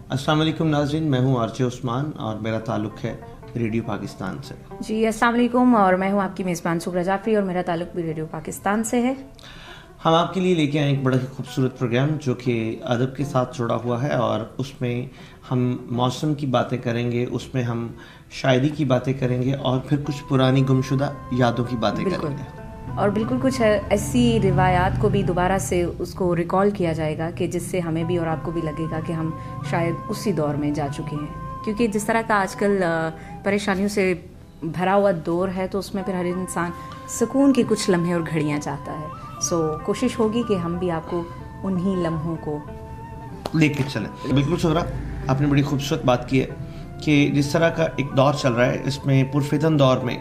अस्सलाम वालेकुम नाज़रीन, मैं हूँ आरजे उस्मान और मेरा ताल्लुक़ है रेडियो पाकिस्तान से। जी अस्सलाम वालेकुम, और मैं हूँ आपकी मेज़बान सुगरा जाफरी और मेरा ताल्लुक़ भी रेडियो पाकिस्तान से है। हम आपके लिए लेके आए एक बड़ा ही खूबसूरत प्रोग्राम जो कि अदब के साथ जुड़ा हुआ है और उसमें हम मौसम की बातें करेंगे, उसमें हम शायरी की बातें करेंगे और फिर कुछ पुरानी गुमशुदा यादों की बातें करेंगे। और बिल्कुल कुछ ऐसी रिवायात को भी दोबारा से उसको रिकॉल किया जाएगा कि जिससे हमें भी और आपको भी लगेगा कि हम शायद उसी दौर में जा चुके हैं, क्योंकि जिस तरह का आजकल परेशानियों से भरा हुआ दौर है तो उसमें फिर हर इंसान सुकून के कुछ लम्हे और घड़ियां चाहता है। सो कोशिश होगी कि हम भी आपको उन्हीं लम्हों को लेके चलें। बिल्कुल सुगरा, आपने बड़ी खूबसूरत बात की है कि जिस तरह का एक दौर चल रहा है, इसमें पुरफितन दौर में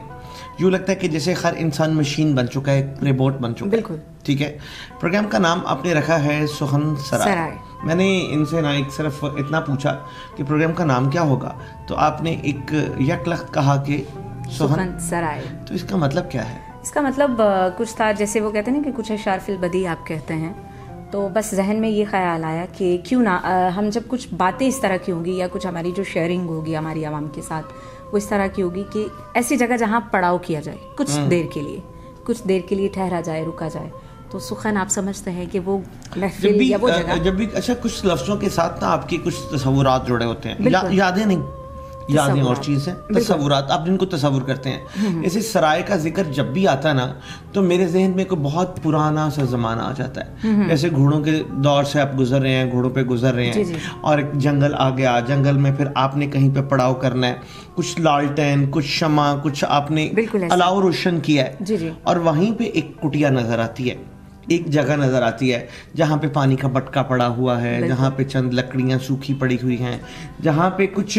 यूँ लगता है कि जैसे हर इंसान मशीन बन चुका है, रोबोट बन चुका है। बिल्कुल ठीक है। प्रोग्राम का नाम आपने रखा है सुखन सराय। मैंने इनसे ना एक सिर्फ इतना पूछा कि प्रोग्राम का नाम क्या होगा, तो आपने एक यकलख्त कहा कि सुखन सराय। तो इसका मतलब क्या है? इसका मतलब कुछ था, जैसे वो कहते हैं ना कि कुछ अशार फिल बदी आप कहते हैं, तो बस जहन में ये ख्याल आया कि क्यों ना हम जब कुछ बातें इस तरह की होंगी या कुछ हमारी जो शेयरिंग होगी हमारी आवाम के साथ वो इस तरह की होगी कि ऐसी जगह जहाँ पड़ाव किया जाए कुछ देर के लिए ठहरा जाए, रुका जाए। तो सुखन आप समझते हैं कि वो महफिल या वो जगह जब भी अच्छा कुछ लफ्जों के साथ ना आपकी कुछ तसव्वुरात जुड़े होते हैं, यादें नहीं, यादें और चीज़ है, तसव्वुरात आप जिनको तसव्वुर करते हैं। ऐसे सराय का जिक्र जब भी आता है ना तो मेरे जहन में कोई बहुत पुराना सा ज़माना आ जाता है। जैसे घोड़ों के दौर से आप गुजर रहे हैं, घोड़ों पे गुजर रहे हैं और एक जंगल आ गया, जंगल में फिर आपने कहीं पे पड़ाव करना है, कुछ लालटेन, कुछ शमा, कुछ आपने अलाव रोशन किया है और वहीं पे एक कुटिया नजर आती है, एक जगह नजर आती है जहाँ पे पानी का बटका पड़ा हुआ है, जहाँ पे चंद लकड़ियाँ सूखी पड़ी हुई हैं, जहाँ पे कुछ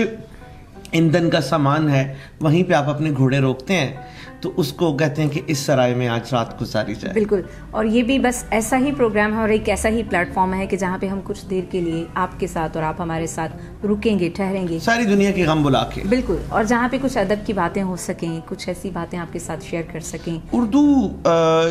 ईंधन का सामान है, वहीं पे आप अपने घोड़े रोकते हैं, तो उसको कहते हैं कि इस सराय में आज रात गुजारी जाए। बिल्कुल। और ये भी बस ऐसा ही प्रोग्राम है और एक ऐसा ही प्लेटफॉर्म है कि जहाँ पे हम कुछ देर के लिए आपके साथ और आप हमारे साथ रुकेंगे, ठहरेंगे, सारी दुनिया के गम बुला के। बिल्कुल। और जहाँ पे कुछ अदब की बातें हो सकें, कुछ ऐसी बातें आपके साथ शेयर कर सकें। उर्दू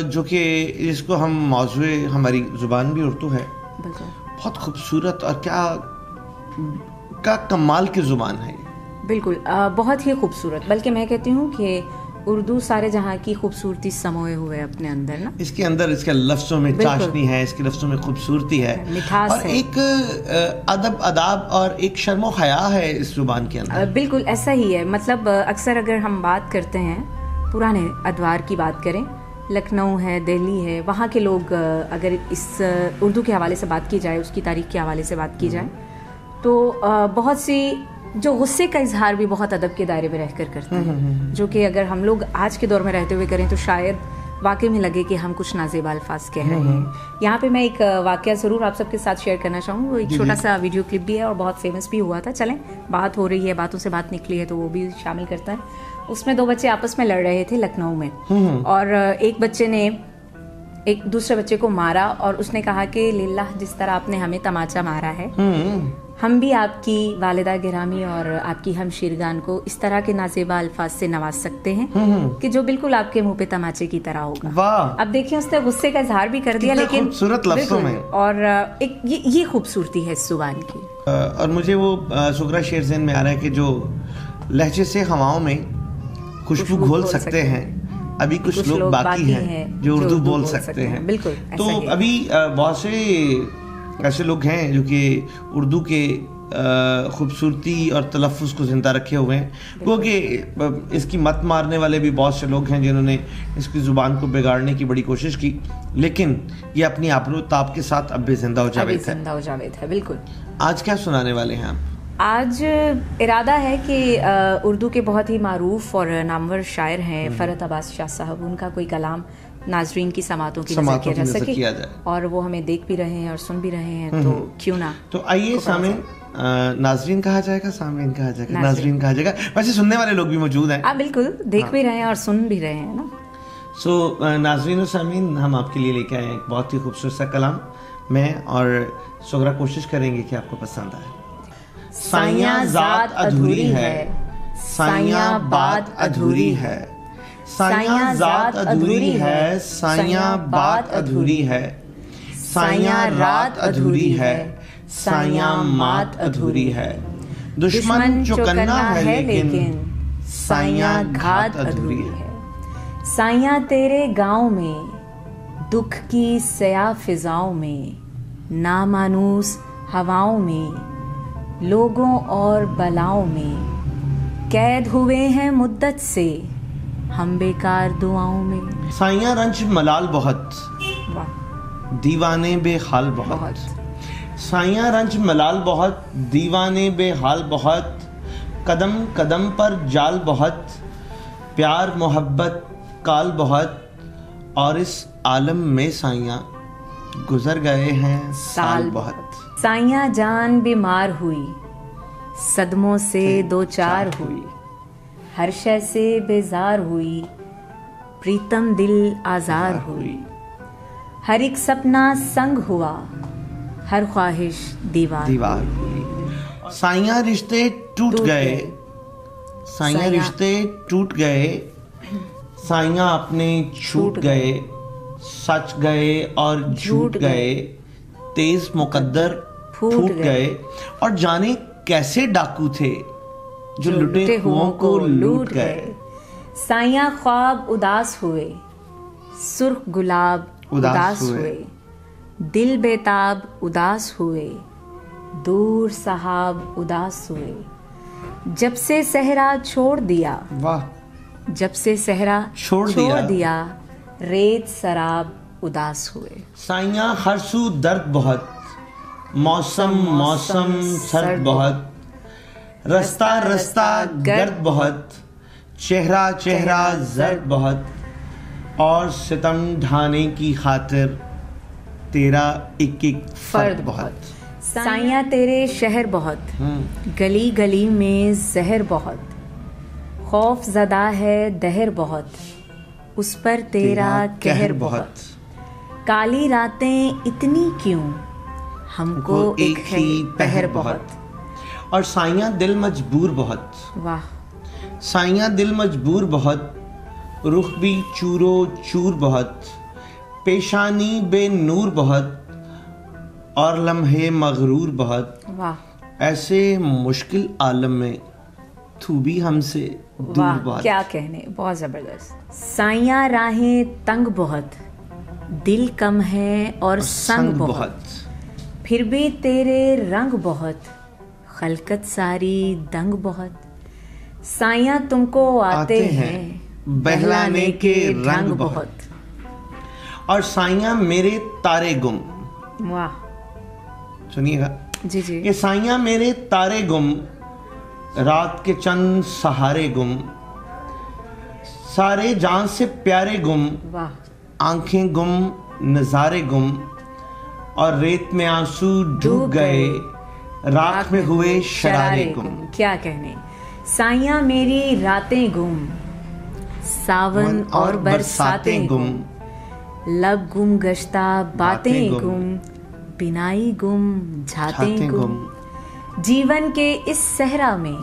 जो कि इसको हम मौजूए, हमारी जुबान भी उर्दू है, बहुत खूबसूरत और क्या कमाल की जुबान है। बिल्कुल बहुत ही खूबसूरत, बल्कि मैं कहती हूँ कि उर्दू सारे जहाँ की खूबसूरती समोए हुए है अपने अंदर ना। इसके अंदर इसके लफ्ज़ों में चाशनी है, इसके लफ्ज़ों में खूबसूरती है, मिठास और है। एक अदब अदाब और एक शर्मो हया है इस जुबान के अंदर। बिल्कुल ऐसा ही है। मतलब अक्सर अगर हम बात करते हैं पुराने अदवार की बात करें, लखनऊ है, दिल्ली है, वहाँ के लोग अगर इस उर्दू के हवाले से बात की जाए, उसकी तारीख के हवाले से बात की जाए, तो बहुत सी जो गुस्से का इजहार भी बहुत अदब के दायरे में रहकर करते हैं, जो कि अगर हम लोग आज के दौर में रहते हुए करें तो शायद वाकई में लगे कि हम कुछ नाजेबा अल्फाज कह रहे हैं। यहाँ पे मैं एक वाकया ज़रूर आप सबके साथ शेयर करना चाहूँगी। वो एक छोटा सा वीडियो क्लिप भी है और बहुत फेमस भी हुआ था। चलें, बात हो रही है, बातों से बात निकली है तो वो भी शामिल करता है। उसमें दो बच्चे आपस में लड़ रहे थे लखनऊ में और एक बच्चे ने एक दूसरे बच्चे को मारा और उसने कहा कि लिल्लाह, जिस तरह आपने हमें तमाचा मारा है, हम भी आपकी वालिदा गिरामी और आपकी हमशीरगान को इस तरह के नाजेबा अल्फाज से नवाज सकते हैं कि जो बिल्कुल आपके मुंह पे तमाचे की तरह होगा। वाह। अब देखिए, उसने गुस्से का इजहार भी कर दिया, लेकिन खूबसूरत लफ्ज़ों में। और एक ये खूबसूरती है इस जुबान की। और मुझे वो सुगरा शेर ज़हन में आ रहा है कि जो लहजे से हवाओं में खुशबू घोल सकते हैं, अभी कुछ लोग बाकी हैं जो उर्दू बोल सकते हैं। बिल्कुल। तो अभी बहुत से ऐसे लोग हैं जो कि उर्दू के खूबसूरती और तलफ़्फ़ुज़ को ज़िंदा रखे हुए हैं, क्योंकि इसकी मत मारने वाले भी बहुत से लोग हैं जिन्होंने इसकी ज़ुबान को बिगाड़ने की बड़ी कोशिश की, लेकिन ये अपनी आबरू ताब के साथ अब भी ज़िंदा हो जावेद है। बिल्कुल। आज क्या सुनाने वाले हैं आप? आज इरादा है कि उर्दू के बहुत ही मारूफ और नामवर शायर हैं फ़रहत अब्बास शाह साहब, उनका कोई कलाम नाजरीन की समातों की नज़र किया जा सके, और वो हमें देख भी रहे हैं और सुन भी रहे हैं, तो क्यों ना। तो आइए, सामीन नाजरीन कहा जाएगा, सामीन कहा जाएगा, नाजरीन कहा जाएगा, वैसे सुनने वाले लोग भी मौजूद हैं। बिल्कुल, देख भी रहे हैं और सुन भी रहे हैं ना। सो नाजरीन और सामीन, हम आपके लिए लेके आए एक बहुत ही खूबसूरत सा कलाम। मैं और सुगरा कोशिश करेंगे कि आपको पसंद आए। साइयां ज़ात अधूरी है, साइयां बात अधूरी है, साइयां ज़ात अधूरी है, साइयां बात अधूरी है, साइयां रात अधूरी है, साइयां मात अधूरी है। दुश्मन चौकन्ना है लेकिन साइयां घात अधूरी है। साइयां तेरे गांव में, दुख की सया फिजाओं में, नामानूस हवाओं में, लोगों और बलाओं में, कैद हुए हैं मुद्दत से हम बेकार दुआओं में। साइयां रंज मलाल बहुत, दीवाने बेहाल बहुत। साइयां रंज मलाल बहुत, दीवाने बेहाल बहुत। कदम कदम पर जाल बहुत, प्यार मोहब्बत काल बहुत। और इस आलम में साइयां गुजर गए हैं साल बहुत। साइयां जान बीमार हुई, सदमों से दो चार हुई, हर शय से बेजार हुई, प्रीतम दिल आजार हुई। हर एक सपना संग हुआ, हर ख्वाहिश दीवार हुई। साइयां रिश्ते टूट गए, साइयां रिश्ते टूट गए। साइयां अपने छूट गए, सच गए और झूठ गए। तेज मुकद्दर फूट गए। और जाने कैसे डाकू थे जो लुटे हुओं को लूट गए। साइयां ख्वाब उदास हुए, सुर्ख गुलाब उदास हुए, दिल बेताब उदास हुए, दूर सहाब उदास हुए। जब से सहरा छोड़ दिया, वाह, जब से सहरा छोड़ दिया, रेत शराब उदास हुए। साइयां हर सू दर्द बहुत, मौसम मौसम सर्द बहुत। रास्ता रास्ता गर्द बहुत, चेहरा चेहरा जर्द बहुत। और सितम ढाने की खातिर तेरा एक एक फर्द बहुत। साइयां तेरे शहर बहुत, गली गली में जहर बहुत। खौफ ज़दा है दहर बहुत, उस पर तेरा कहर बहुत। काली रातें इतनी क्यों, हमको एक है पहर बहुत। और साइयां दिल मजबूर बहुत, वाह। साइयां दिल मजबूर बहुत, रुख भी चूरो चूर बहुत। पेशानी बेनूर बहुत, और लम्हे मगरूर बहुत। वाह। ऐसे मुश्किल आलम में तू भी हमसे दूर बहुत। क्या कहने, बहुत जबरदस्त। साइयां राहें तंग बहुत, दिल कम है और संग बहुत। फिर भी तेरे रंग बहुत, खलकत सारी दंग बहुत। साइयां तुमको आते हैं बहलाने के रंग बहुत। और साइयां मेरे तारे गुम, वाह, सुनिएगा जी जी। ये साइयां मेरे तारे गुम, रात के चंद सहारे गुम। सारे जान से प्यारे गुम, वाह। आंखें गुम नजारे गुम। और रेत में आंसू डूब गए, राख में हुए शरारे गुम। क्या कहने। साइयां मेरी रातें गुम, सावन और बरसातें गुम। लब गुम गश्ता बातें गुम, बिनाई गुम झातें गुम। जीवन के इस सहरा में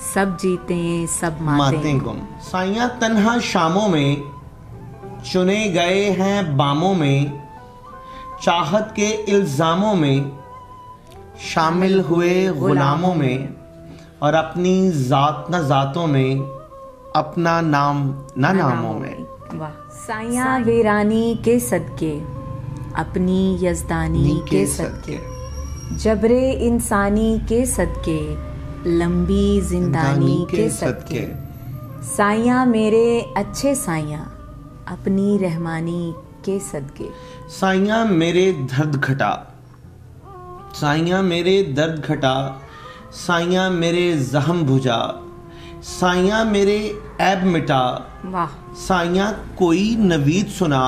सब जीते सब मातें गुम। साइयां तन्हा शामों में, चुने गए हैं बामों में। चाहत के इल्जामों में शामिल हुए गुलामों में। और अपनी जात न जातों में, अपना नाम न नामों में। वाह। साइयां वीरानी के सदके, अपनी यजदानी के सदके। जबरे इंसानी के सदके, लंबी जिंदानी के सदके। साइयां मेरे अच्छे साइयां, अपनी रहमानी के सदके। साइयां मेरे दर्द घटा, साइयां मेरे दर्द घटा। साइयां मेरे जख्म बुझा, साइयां मेरे ऐब मिटा। वाह। साइयां कोई नवीद सुना,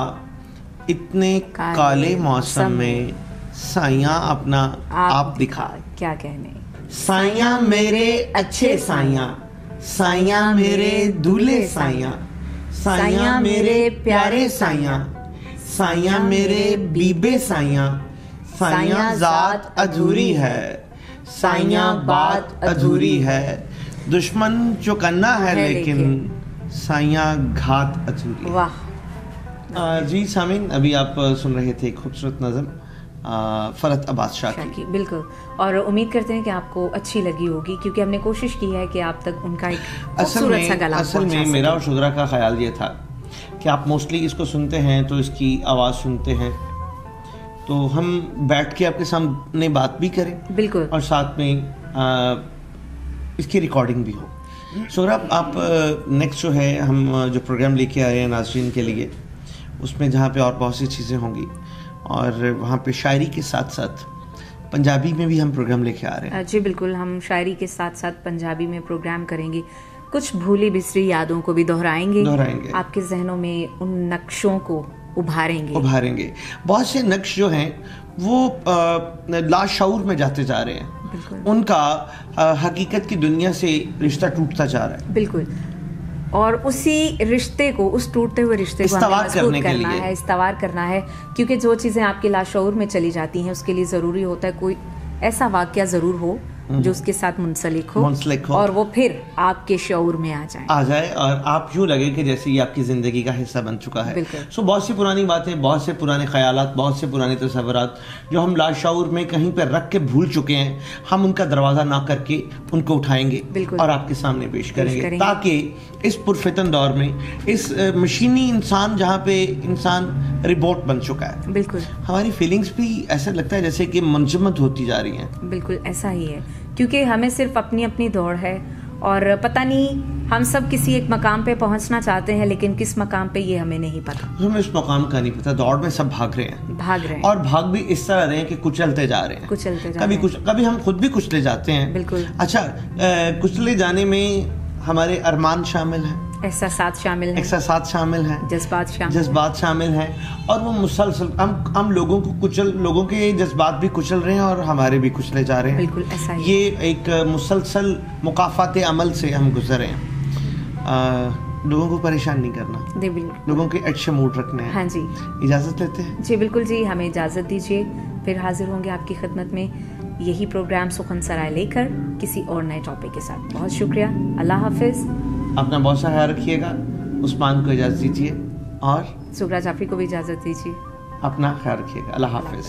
इतने काले मौसम में साइयां अपना आप दिखा। क्या कहने। साइयां मेरे अच्छे साइयां, साइयां मेरे दूल्हे साइयां। साइयां मेरे प्यारे साइयां, साइयां मेरे बीबे साइयां। साइयां जात अधूरी है, साइयां बात अधूरी है। दुश्मन चौकन्ना है लेकिन साइयां घात अधूरी। वाह। जी सामीन, अभी आप सुन रहे थे खूबसूरत नज़म फरहत अब्बास शाह की। बिल्कुल, और उम्मीद करते हैं कि आपको अच्छी लगी होगी, क्योंकि हमने कोशिश की है कि आप तक उनका एक खूबसूरत सा गला असल में मेरा और शुगरा का ख्याल ये था कि आप मोस्टली इसको सुनते हैं तो इसकी आवाज़ सुनते हैं, तो हम बैठ के आपके सामने बात भी करें, बिल्कुल, और साथ में इसकी रिकॉर्डिंग भी हो। शुगरा, आप नेक्स्ट जो है हम जो प्रोग्राम लेके आए हैं नाज़रीन के लिए, उसमें जहाँ पे और बहुत सी चीज़ें होंगी, और वहाँ पे शायरी के साथ साथ पंजाबी में भी हम प्रोग्राम लेके आ रहे हैं। जी बिल्कुल, हम शायरी के साथ साथ पंजाबी में प्रोग्राम करेंगे, कुछ भूली बिसरी यादों को भी दोहराएंगे, आपके जहनों में उन नक्शों को उभारेंगे। बहुत से नक्श जो हैं वो लाशऊर में जाते जा रहे हैं, उनका हकीकत की दुनिया से रिश्ता टूटता जा रहा है। बिल्कुल, और उसी रिश्ते को, उस टूटते हुए रिश्ते को इस्तवार करना है, क्योंकि जो चीज़ें आपके लाशऊर में चली जाती हैं उसके लिए ज़रूरी होता है कोई ऐसा वाक़या ज़रूर हो जो उसके साथ मुंसलिक हो और वो फिर आपके शऊर में आ जाए और आप यूँ लगे कि जैसे ये आपकी ज़िंदगी का हिस्सा बन चुका है। सो बहुत सी पुरानी बातें, बहुत से पुराने ख्यालात, बहुत से पुराने तस्वुरात जो हम लाशऊर में कहीं पर रख के भूल चुके हैं, हम उनका दरवाज़ा ना करके उनको उठाएंगे और आपके सामने पेश करेंगे, ताकि इस पुरफितन दौर में, इस मशीनी इंसान जहाँ पे इंसान रिबोट बन चुका है, बिल्कुल हमारी फीलिंग्स भी ऐसा लगता है जैसे कि मुंजमद होती जा रही हैं। बिल्कुल ऐसा ही है, क्योंकि हमें सिर्फ अपनी अपनी दौड़ है, और पता नहीं हम सब किसी एक मकाम पे पहुंचना चाहते हैं, लेकिन किस मकाम पे ये हमें नहीं पता। हमें इस मकाम का नहीं पता, दौड़ में सब भाग रहे हैं और भाग भी इस तरह रहे हैं कि कुचलते जा रहे हैं, कभी हम खुद भी कुचले जाते हैं। बिल्कुल। अच्छा, कुचले जाने में हमारे अरमान शामिल हैं, एहसासात शामिल हैं, जज्बात शामिल हैं, और वो मुसलसल हम लोगों के जज्बात भी कुचल रहे हैं और हमारे भी कुचले जा रहे हैं। बिल्कुल ऐसा ही। ये एक मुसलसल मुकाफात अमल से हम गुजर रहे हैं। लोगों को परेशान नहीं करना, लोगों के अच्छे मूड रखने हैं। हाँ जी, इजाज़त लेते हैं। जी बिल्कुल जी, हमें इजाज़त दीजिए, फिर हाजिर होंगे आपकी खिदमत में यही प्रोग्राम सुखन सराय लेकर किसी और नए टॉपिक के साथ। बहुत शुक्रिया, अल्लाह हाफिज़। अपना बहुत सा ख्याल रखिएगा, उस्मान को इजाज़त दीजिए और सुगरा जाफरी को भी इजाज़त दीजिए। अपना ख्याल रखिएगा, अल्लाह हाफिज़।